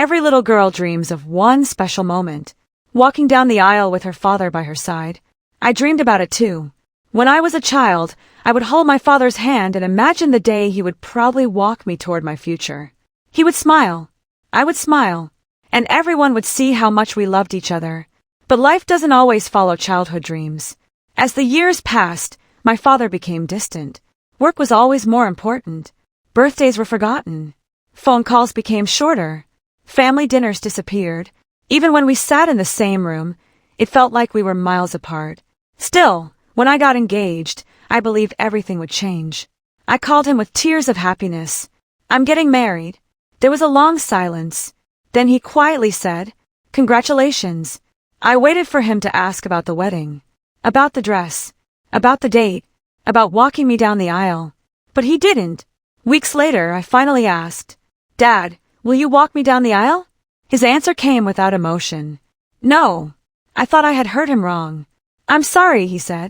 Every little girl dreams of one special moment. Walking down the aisle with her father by her side. I dreamed about it too. When I was a child, I would hold my father's hand and imagine the day he would proudly walk me toward my future. He would smile. I would smile. And everyone would see how much we loved each other. But life doesn't always follow childhood dreams. As the years passed, my father became distant. Work was always more important. Birthdays were forgotten. Phone calls became shorter. Family dinners disappeared. Even when we sat in the same room, it felt like we were miles apart. Still, when I got engaged, I believed everything would change. I called him with tears of happiness. "I'm getting married." There was a long silence. Then he quietly said, "Congratulations." I waited for him to ask about the wedding, about the dress, about the date, about walking me down the aisle. But he didn't. Weeks later, I finally asked, "Dad, will you walk me down the aisle?" His answer came without emotion. "No." I thought I had heard him wrong. "I'm sorry," he said.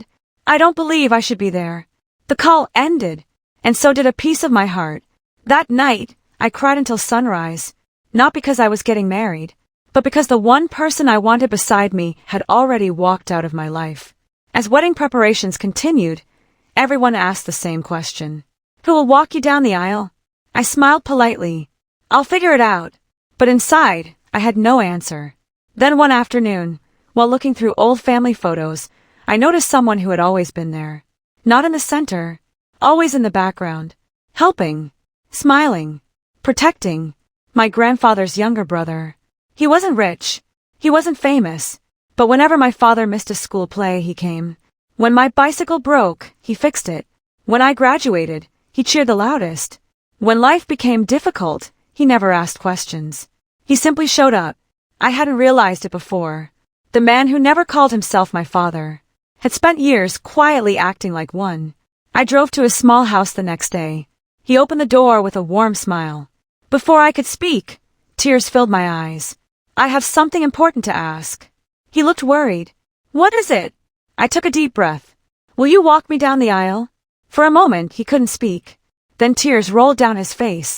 "I don't believe I should be there." The call ended, and so did a piece of my heart. That night, I cried until sunrise, not because I was getting married, but because the one person I wanted beside me had already walked out of my life. As wedding preparations continued, everyone asked the same question. "Who will walk you down the aisle?" I smiled politely. "I'll figure it out." But inside, I had no answer. Then one afternoon, while looking through old family photos, I noticed someone who had always been there. Not in the center, always in the background. Helping, smiling, protecting. My grandfather's younger brother. He wasn't rich. He wasn't famous. But whenever my father missed a school play, he came. When my bicycle broke, he fixed it. When I graduated, he cheered the loudest. When life became difficult, he never asked questions. He simply showed up. I hadn't realized it before. The man who never called himself my father had spent years quietly acting like one. I drove to his small house the next day. He opened the door with a warm smile. Before I could speak, tears filled my eyes. "I have something important to ask." He looked worried. "What is it?" I took a deep breath. "Will you walk me down the aisle?" For a moment, he couldn't speak. Then tears rolled down his face,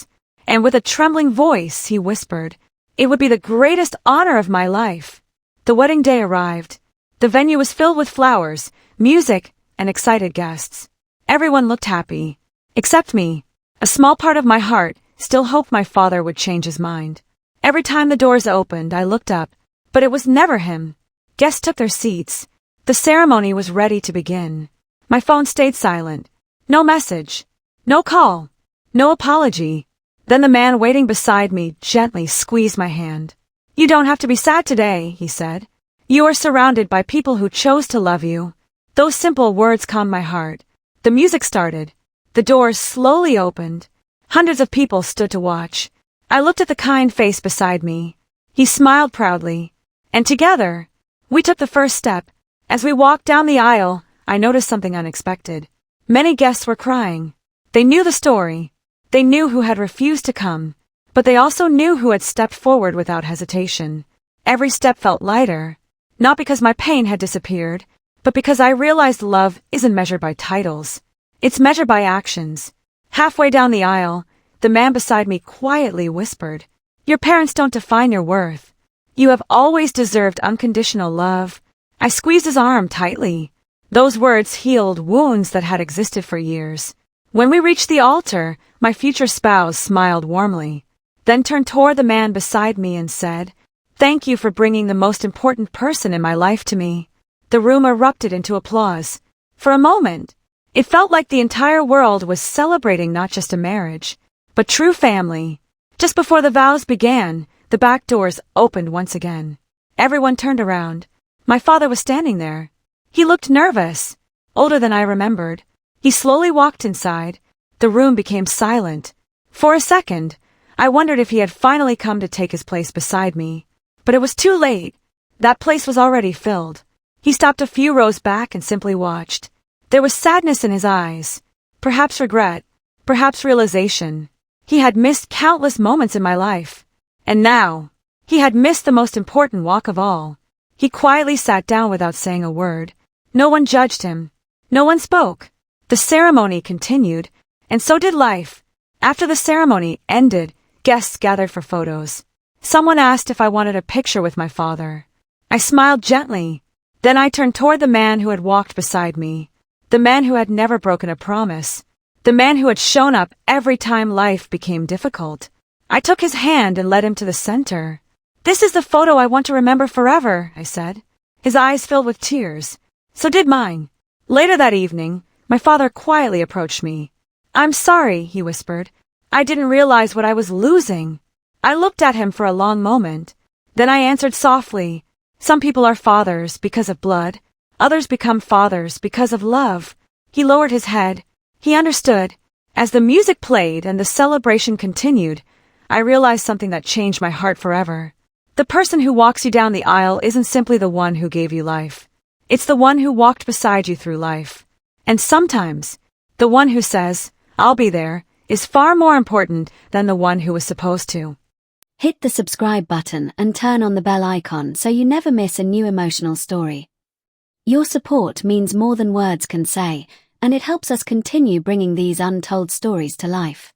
and with a trembling voice, he whispered, "It would be the greatest honor of my life." The wedding day arrived. The venue was filled with flowers, music, and excited guests. Everyone looked happy. Except me. A small part of my heart still hoped my father would change his mind. Every time the doors opened, I looked up, but it was never him. Guests took their seats. The ceremony was ready to begin. My phone stayed silent. No message. No call. No apology. Then the man waiting beside me gently squeezed my hand. "You don't have to be sad today," he said. "You are surrounded by people who chose to love you." Those simple words calmed my heart. The music started. The doors slowly opened. Hundreds of people stood to watch. I looked at the kind face beside me. He smiled proudly. And together, we took the first step. As we walked down the aisle, I noticed something unexpected. Many guests were crying. They knew the story. They knew who had refused to come. But they also knew who had stepped forward without hesitation. Every step felt lighter. Not because my pain had disappeared, but because I realized love isn't measured by titles. It's measured by actions. Halfway down the aisle, the man beside me quietly whispered, "Your parents don't define your worth. You have always deserved unconditional love." I squeezed his arm tightly. Those words healed wounds that had existed for years. When we reached the altar, my future spouse smiled warmly, then turned toward the man beside me and said, "Thank you for bringing the most important person in my life to me." The room erupted into applause. For a moment, it felt like the entire world was celebrating not just a marriage, but true family. Just before the vows began, the back doors opened once again. Everyone turned around. My father was standing there. He looked nervous, older than I remembered. He slowly walked inside. The room became silent. For a second, I wondered if he had finally come to take his place beside me. But it was too late. That place was already filled. He stopped a few rows back and simply watched. There was sadness in his eyes. Perhaps regret. Perhaps realization. He had missed countless moments in my life. And now, he had missed the most important walk of all. He quietly sat down without saying a word. No one judged him. No one spoke. The ceremony continued, and so did life. After the ceremony ended, guests gathered for photos. Someone asked if I wanted a picture with my father. I smiled gently. Then I turned toward the man who had walked beside me, the man who had never broken a promise, the man who had shown up every time life became difficult. I took his hand and led him to the center. "This is the photo I want to remember forever," I said. His eyes filled with tears. So did mine. Later that evening, my father quietly approached me. "I'm sorry," he whispered. "I didn't realize what I was losing." I looked at him for a long moment. Then I answered softly, "Some people are fathers because of blood. Others become fathers because of love." He lowered his head. He understood. As the music played and the celebration continued, I realized something that changed my heart forever. The person who walks you down the aisle isn't simply the one who gave you life. It's the one who walked beside you through life. And sometimes, the one who says, "I'll be there," is far more important than the one who was supposed to. Hit the subscribe button and turn on the bell icon so you never miss a new emotional story. Your support means more than words can say, and it helps us continue bringing these untold stories to life.